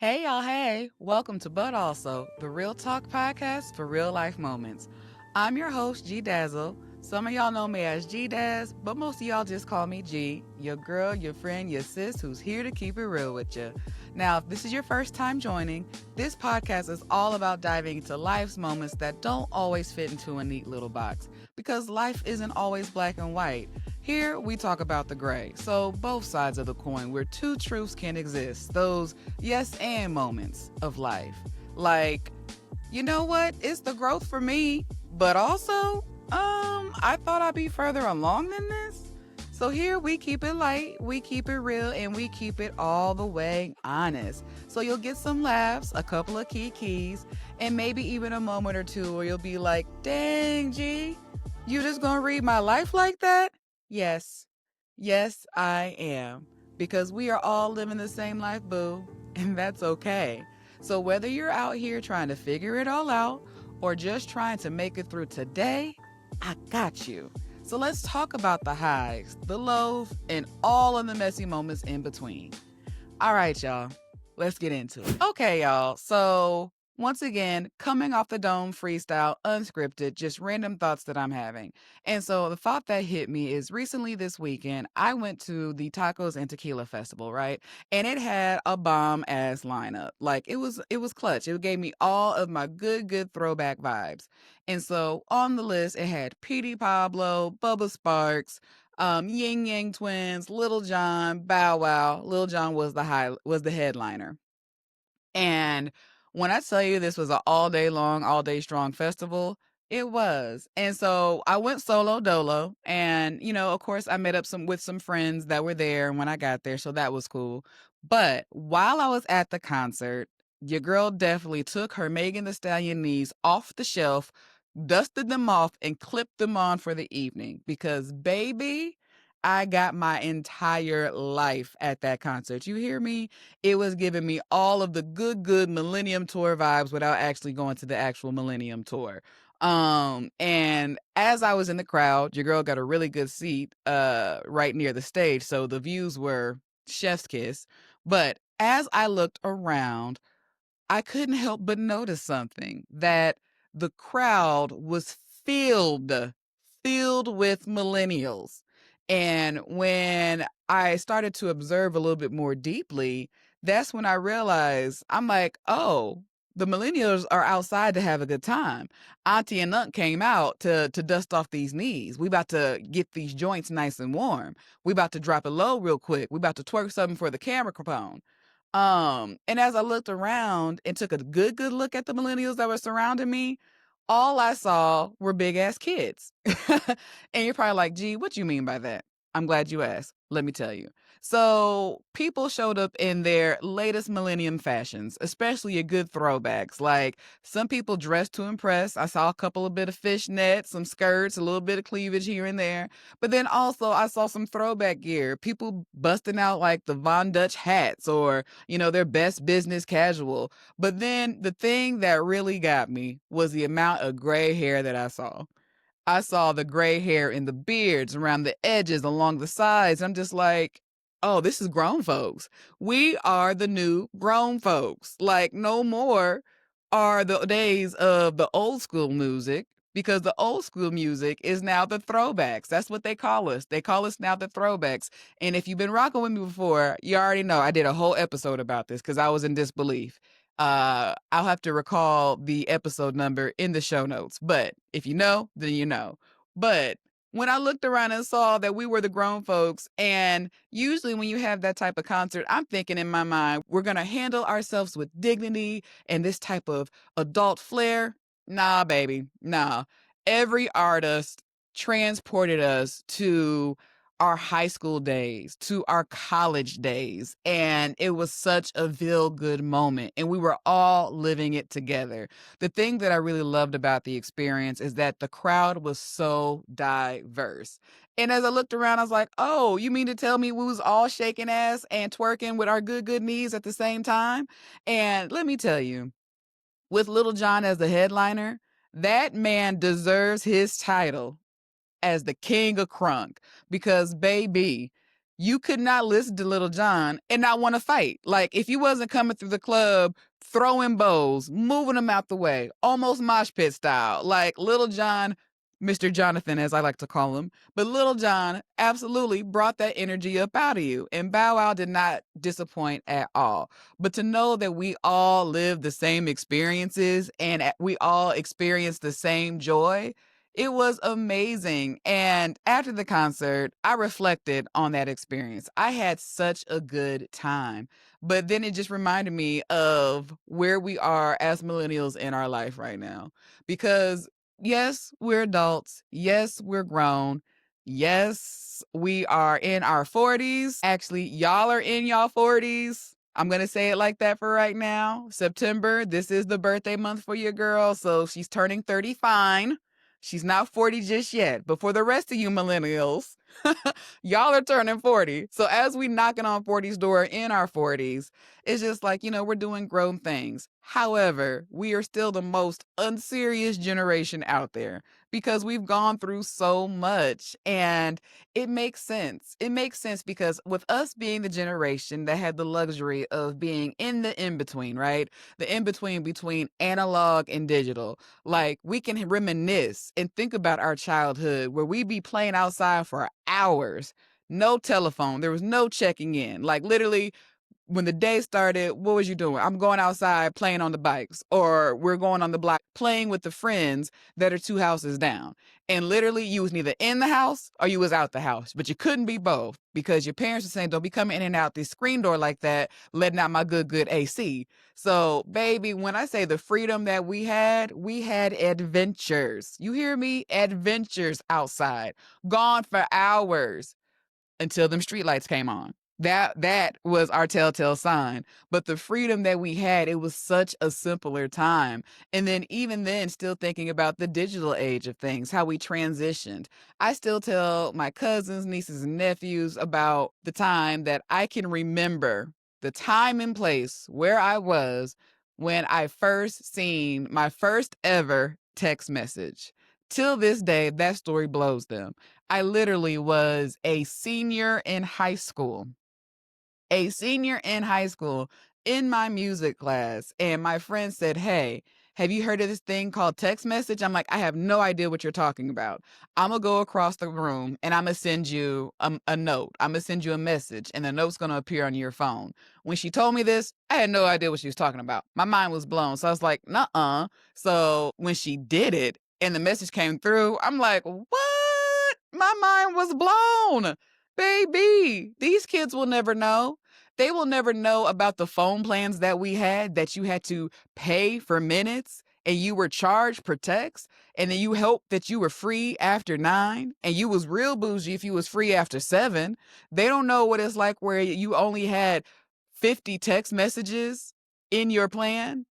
Hey y'all, hey! Welcome to But Also, the Real Talk podcast for real life moments. I'm your host, G Dazzle. Some of y'all know me as G Daz, but most of y'all just call me G, your girl, your friend, your sis who's here to keep it real with you. Now, if this is your first time joining, this podcast is all about diving into life's moments that don't always fit into a neat little box because life isn't always black and white. Here, we talk about the gray, so both sides of the coin where two truths can exist, those yes and moments of life. Like, you know what? It's the growth for me, but also, I thought I'd be further along than this. So here we keep it light, we keep it real, and we keep it all the way honest. So you'll get some laughs, a couple of keys, and maybe even a moment or two where you'll be like, dang, G, you just gonna read my life like that? Yes. Yes, I am. Because we are all living the same life, boo, and that's okay. So whether you're out here trying to figure it all out or just trying to make it through today, I got you. So let's talk about the highs, the lows, and all of the messy moments in between. All right, y'all. Let's get into it. Okay, y'all. So, once again, coming off the dome freestyle, unscripted, just random thoughts that I'm having. And so, the thought that hit me is recently this weekend, I went to the Tacos and Tequila Festival, right? And it had a bomb ass lineup. Like it was clutch. It gave me all of my good throwback vibes. And so, on the list, it had Petey Pablo, Bubba Sparks, Ying Yang Twins, Lil Jon, Bow Wow. Lil Jon was the headliner. And when I tell you this was an all day long, all day strong festival, it was. And so I went solo dolo, and of course, I met up with some friends that were there when I got there, so that was cool. But while I was at the concert, your girl definitely took her Megan Thee Stallion knees off the shelf, dusted them off, and clipped them on for the evening because, baby, I got my entire life at that concert. You hear me? It was giving me all of the good Millennium Tour vibes without actually going to the actual Millennium Tour. And as I was in the crowd, your girl got a really good seat right near the stage, so the views were chef's kiss. But as I looked around, I couldn't help but notice something, that the crowd was filled, filled with millennials. And when I started to observe a little bit more deeply, that's when I realized, I'm like, oh, the millennials are outside to have a good time. Auntie and Unc came out to dust off these knees. We about to get these joints nice and warm. We about to drop it low real quick. We about to twerk something for the camera capone. And as I looked around and took a good look at the millennials that were surrounding me, all I saw were big ass kids. And you're probably like, gee, what you mean by that? I'm glad you asked. Let me tell you. So people showed up in their latest millennium fashions, especially your good throwbacks. Like some people dressed to impress. I saw a couple of bit of fishnets, some skirts, a little bit of cleavage here and there. But then also I saw some throwback gear, people busting out like the Von Dutch hats or, their best business casual. But then the thing that really got me was the amount of gray hair that I saw. I saw the gray hair in the beards, around the edges, along the sides. I'm just like, oh, this is grown folks. We are the new grown folks. Like, no more are the days of the old school music, because the old school music is now the throwbacks. That's what they call us. They call us now the throwbacks. And if you've been rocking with me before, you already know I did a whole episode about this because I was in disbelief. I'll have to recall the episode number in the show notes, but if you know, then you know. But when I looked around and saw that we were the grown folks, and usually when you have that type of concert, I'm thinking in my mind, we're going to handle ourselves with dignity and this type of adult flair. Nah, baby, nah. Every artist transported us to our high school days, to our college days. And it was such a feel good moment. And we were all living it together. The thing that I really loved about the experience is that the crowd was so diverse. And as I looked around, I was like, oh, you mean to tell me we was all shaking ass and twerking with our good knees at the same time? And let me tell you, with Lil Jon as the headliner, that man deserves his title as the king of crunk because, baby, you could not listen to Lil Jon and not want to fight. Like, if you wasn't coming through the club throwing bows, moving them out the way, almost mosh pit style, like Lil Jon, Mr. Jonathan, as I like to call him. But Lil Jon absolutely brought that energy up out of you. And Bow Wow did not disappoint at all. But to know that we all live the same experiences and we all experience the same joy, it was amazing. And after the concert, I reflected on that experience. I had such a good time. But then it just reminded me of where we are as millennials in our life right now. Because yes, we're adults. Yes, we're grown. Yes, we are in our 40s. Actually, y'all are in y'all 40s. I'm going to say it like that for right now. September, this is the birthday month for your girl. So she's turning 30 fine. She's not 40 just yet. But for the rest of you millennials, y'all are turning 40. So as we knocking on 40's door in our 40s, it's just like, we're doing grown things. However, we are still the most unserious generation out there because we've gone through so much, and it makes sense. It makes sense because with us being the generation that had the luxury of being in the in-between, right? The in-between between analog and digital. Like, we can reminisce and think about our childhood where we be playing outside for hours. No telephone. There was no checking in. Like, literally, when the day started, what was you doing? I'm going outside playing on the bikes, or we're going on the block playing with the friends that are 2 houses down. And literally, you was neither in the house or you was out the house, but you couldn't be both because your parents were saying, don't be coming in and out this screen door like that, letting out my good AC. So, baby, when I say the freedom that we had adventures. You hear me? Adventures outside, gone for hours until them streetlights came on. That was our telltale sign. But the freedom that we had, it was such a simpler time. And then even then, still thinking about the digital age of things, how we transitioned. I still tell my cousins, nieces, and nephews about the time that I can remember, the time and place where I was when I first seen my first ever text message. Till this day, that story blows them. I literally was a senior in high school, in my music class. And my friend said, hey, have you heard of this thing called text message? I'm like, I have no idea what you're talking about. I'm going to go across the room and I'm going to send you a note. I'm going to send you a message, and the note's going to appear on your phone. When she told me this, I had no idea what she was talking about. My mind was blown. So I was like, nuh-uh. So when she did it and the message came through, I'm like, what? My mind was blown. Baby, these kids will never know. They will never know about the phone plans that we had, that you had to pay for minutes and you were charged per text, and then you hoped that you were free after 9, and you was real bougie if you was free after 7. They don't know what it's like where you only had 50 text messages in your plan,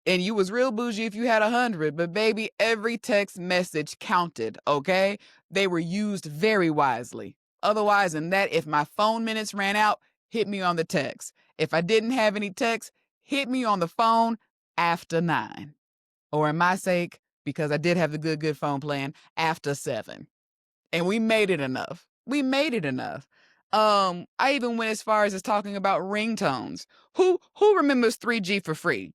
and you was real bougie if you had 100. But baby, every text message counted, okay? They were used very wisely. Otherwise than that, if my phone minutes ran out, hit me on the text. If I didn't have any text, hit me on the phone after 9. Or in my sake, because I did have the good phone plan, after 7. And we made it enough. We made it enough. I even went as far as just talking about ringtones. Who remembers 3G for free?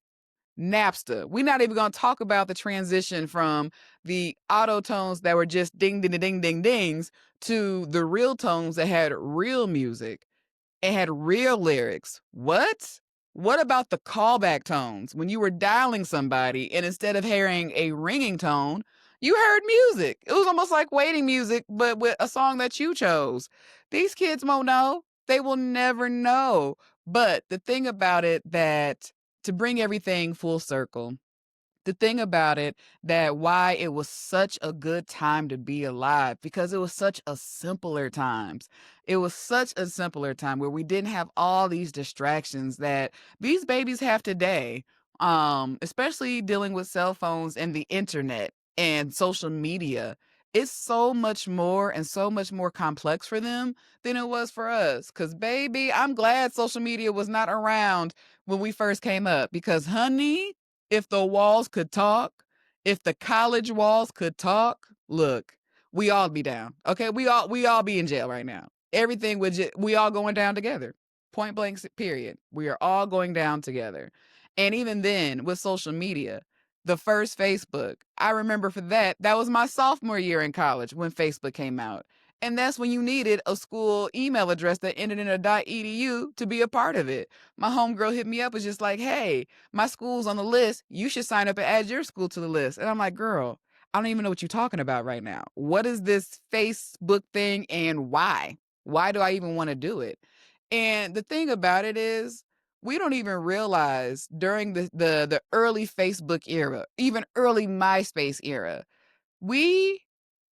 Napster. We're not even going to talk about the transition from the auto tones that were just ding, ding, ding, ding, dings to the real tones that had real music. It had real lyrics. What? What about the callback tones when you were dialing somebody and instead of hearing a ringing tone, you heard music? It was almost like waiting music, but with a song that you chose. These kids won't know. They will never know. But the thing about it, that to bring everything full circle, the thing about it, that why it was such a good time to be alive, because it was such a simpler times. It was such a simpler time where we didn't have all these distractions that these babies have today. Especially dealing with cell phones and the internet and social media. It's so much more and so much more complex for them than it was for us. Cause baby, I'm glad social media was not around when we first came up, because honey, if the walls could talk, if the college walls could talk, look, we all be down. Okay, we all be in jail right now. everything would just, we all going down together. Point blank, period. We are all going down together. And even then, with social media, the first Facebook, I remember for that, that was my sophomore year in college when Facebook came out. And that's when you needed a school email address that ended in a .edu to be a part of it. My homegirl hit me up, was just like, hey, my school's on the list. You should sign up and add your school to the list. And I'm like, girl, I don't even know what you're talking about right now. What is this Facebook thing and why? Why do I even want to do it? And the thing about it is, we don't even realize during the early Facebook era, even early MySpace era, we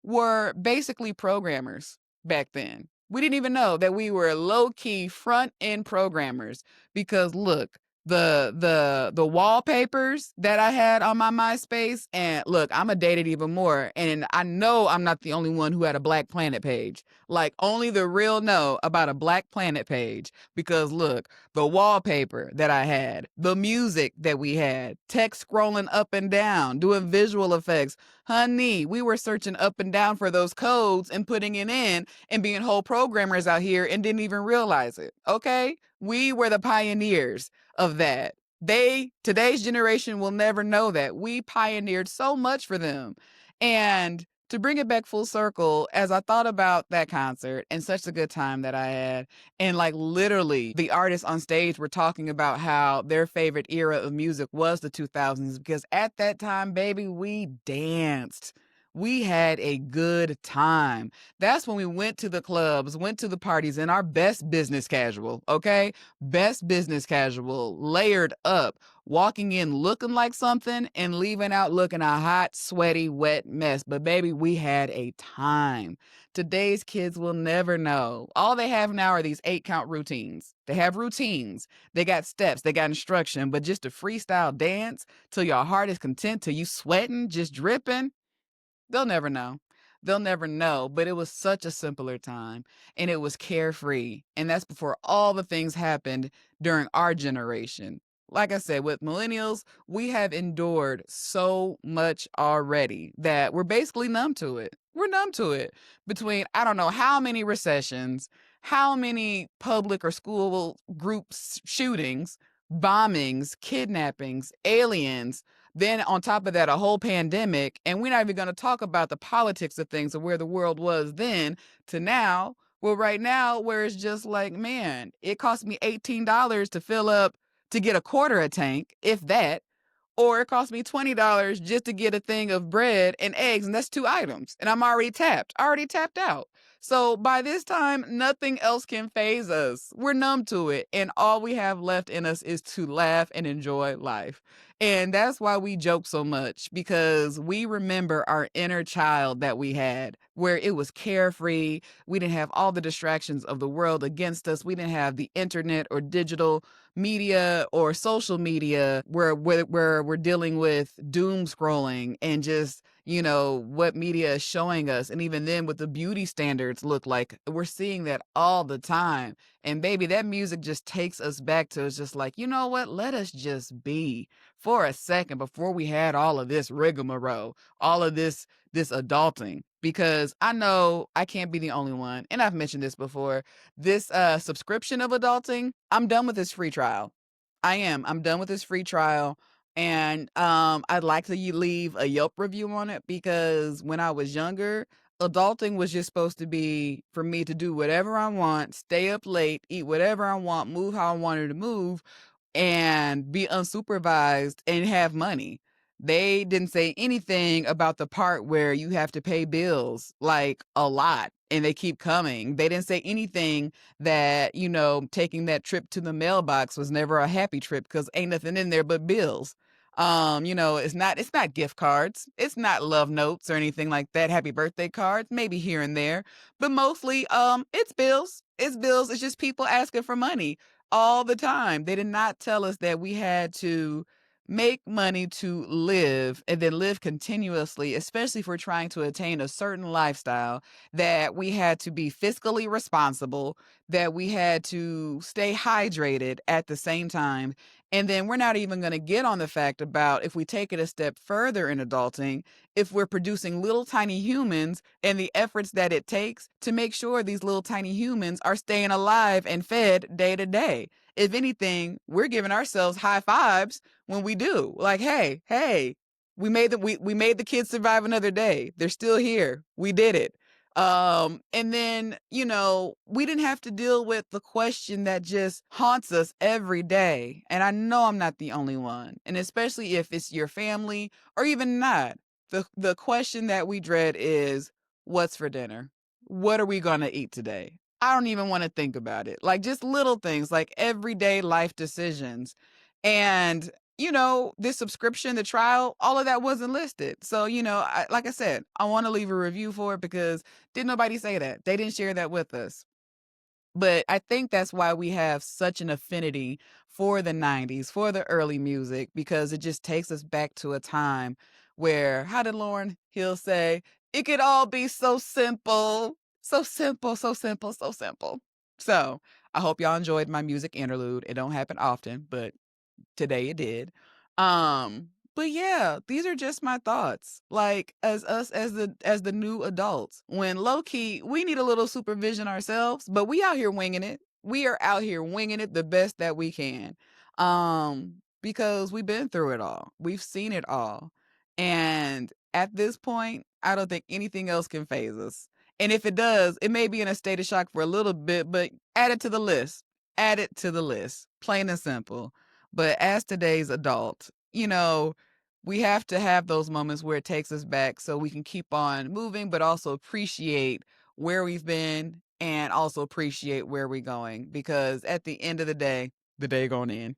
were basically programmers back then. We didn't even know that we were low-key front-end programmers because look, the wallpapers that I had on my MySpace, and look, I'm going to date it even more, and I know I'm not the only one who had a Black Planet page. Like, only the real know about a Black Planet page because look, the wallpaper that I had, the music that we had, text scrolling up and down, doing visual effects. Honey, we were searching up and down for those codes and putting it in and being whole programmers out here and didn't even realize it. Okay? We were the pioneers of that. Today's generation will never know that. We pioneered so much for them. And to bring it back full circle, as I thought about that concert and such a good time that I had, and like literally the artists on stage were talking about how their favorite era of music was the 2000s because at that time, baby, we danced. We had a good time. That's when we went to the clubs, went to the parties in our best business casual, okay? Best business casual, layered up, walking in looking like something and leaving out looking a hot, sweaty, wet mess. But baby, we had a time. Today's kids will never know. All they have now are these 8-count routines. They have routines. They got steps. They got instruction. But just a freestyle dance till your heart is content, till you sweating, just dripping, they'll never know. They'll never know. But it was such a simpler time and it was carefree. And that's before all the things happened during our generation. Like I said, with millennials, we have endured so much already that we're basically numb to it. We're numb to it. Between, I don't know how many recessions, how many public or school groups shootings, bombings, kidnappings, aliens, then on top of that, a whole pandemic. And we're not even going to talk about the politics of things or where the world was then to now. Well, right now, where it's just like, man, it cost me $18 to fill up to get a quarter a tank, if that, or it cost me $20 just to get a thing of bread and eggs, and that's 2 items. And I'm already tapped out. So by this time, nothing else can faze us. We're numb to it. And all we have left in us is to laugh and enjoy life. And that's why we joke so much, because we remember our inner child that we had, where it was carefree. We didn't have all the distractions of the world against us. We didn't have the internet or digital media or social media where we're dealing with doom scrolling and just, you know, what media is showing us. And even then, what the beauty standards look like, we're seeing that all the time. And baby, that music just takes us back to, it's just like, you know what? Let us just be for a second before we had all of this rigmarole, all of this adulting. Because I know I can't be the only one. And I've mentioned this before. This subscription of adulting, I'm done with this free trial. I am. I'm done with this free trial. And I'd like to leave a Yelp review on it because when I was younger, adulting was just supposed to be for me to do whatever I want, stay up late, eat whatever I want, move how I wanted to move, and be unsupervised and have money. They didn't say anything about the part where you have to pay bills like a lot and they keep coming. They didn't say anything that, you know, taking that trip to the mailbox was never a happy trip because ain't nothing in there but bills. You know, it's not gift cards. It's not love notes or anything like that. Happy birthday cards, maybe here and there, but mostly it's bills. It's bills. It's just people asking for money all the time. They did not tell us that we had to make money to live and then live continuously, especially if we're trying to attain a certain lifestyle, that we had to be fiscally responsible, that we had to stay hydrated at the same time, And then we're not even going to get on the fact about if we take it a step further in adulting, if we're producing little tiny humans and the efforts that it takes to make sure these little tiny humans are staying alive and fed day to day. If anything, we're giving ourselves high fives when we do. Like, hey, we made the kids survive another day. They're still here. We did it. And then, we didn't have to deal with the question that just haunts us every day. And I know I'm not the only one. And especially if it's your family or even not, the question that we dread is, what's for dinner? What are we going to eat today? I don't even want to think about it. Like just little things, like everyday life decisions. And this subscription, the trial, all of that wasn't listed. So, like I said, I want to leave a review for it because didn't nobody say that. They didn't share that with us. But I think that's why we have such an affinity for the 90s, for the early music, because it just takes us back to a time where, how did Lauryn Hill say, it could all be so simple, so simple, so simple, so simple. So I hope y'all enjoyed my music interlude. It don't happen often, but today it did. But yeah, these are just my thoughts. Like as us as the new adults, when low key we need a little supervision ourselves, but we out here winging it. We are out here winging it the best that we can. Because we've been through it all. We've seen it all. And at this point, I don't think anything else can phase us. And if it does, it may be in a state of shock for a little bit, but add it to the list. Add it to the list. Plain and simple. But as today's adult, we have to have those moments where it takes us back so we can keep on moving, but also appreciate where we've been and also appreciate where we're going. Because at the end of the day going in.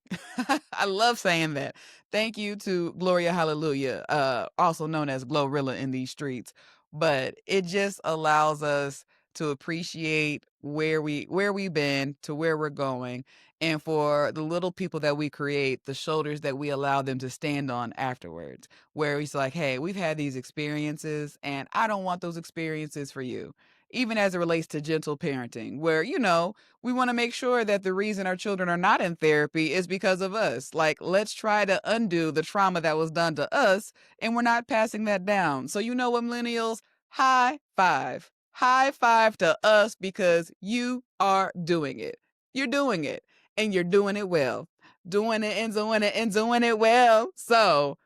I love saying that. Thank you to Gloria Hallelujah, also known as Glorilla in these streets. But it just allows us to appreciate where we've been to where we're going, and for the little people that we create, the shoulders that we allow them to stand on afterwards, where it's like, hey, we've had these experiences and I don't want those experiences for you. Even as it relates to gentle parenting, where, we want to make sure that the reason our children are not in therapy is because of us. Like, let's try to undo the trauma that was done to us, and we're not passing that down. So, you know what, millennials? High five. High five to us because you are doing it. You're doing it. And you're doing it well. Doing it and doing it and doing it well. So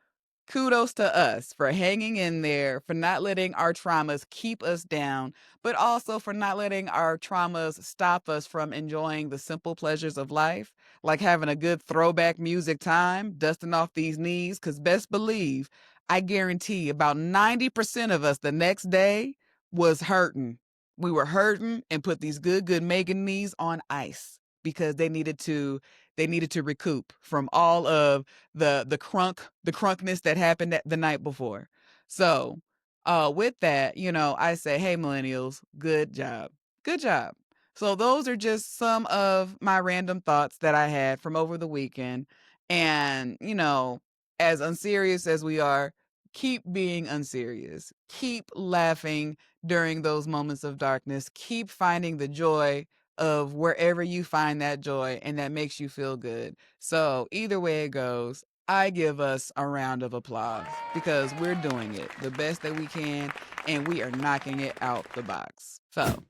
kudos to us for hanging in there, for not letting our traumas keep us down, but also for not letting our traumas stop us from enjoying the simple pleasures of life, like having a good throwback music time, dusting off these knees, because best believe, I guarantee about 90% of us the next day was hurting. We were hurting and put these good Megan knees on ice because they needed to recoup from all of the crunkness that happened the night before. So with that, I say, hey, millennials, good job. Good job. So those are just some of my random thoughts that I had from over the weekend. And, as unserious as we are, keep being unserious. Keep laughing during those moments of darkness. Keep finding the joy of wherever you find that joy and that makes you feel good. So either way it goes, I give us a round of applause because we're doing it the best that we can and we are knocking it out the box. So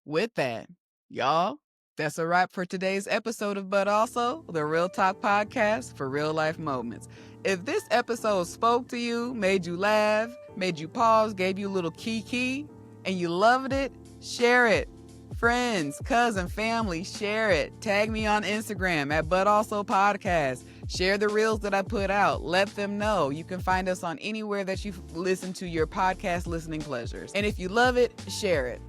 with that, y'all, that's a wrap for today's episode of But Also, the Real Talk podcast for real life moments. If this episode spoke to you, made you laugh, made you pause, gave you a little kiki, and you loved it, share it. Friends, cousin, family, share it. Tag me on Instagram at But Also Podcast. Share the reels that I put out. Let them know. You can find us on anywhere that you listen to your podcast listening pleasures. And if you love it, share it.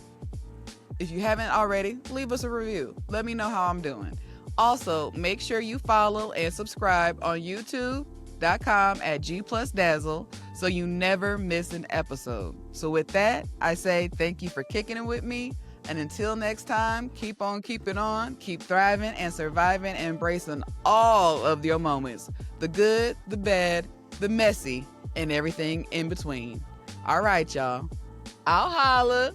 If you haven't already, leave us a review. Let me know how I'm doing. Also, make sure you follow and subscribe on youtube.com at G+Dazzle so you never miss an episode. So with that, I say thank you for kicking it with me. And until next time, keep on keeping on, keep thriving and surviving and embracing all of your moments. The good, the bad, the messy, and everything in between. All right, y'all. I'll holla.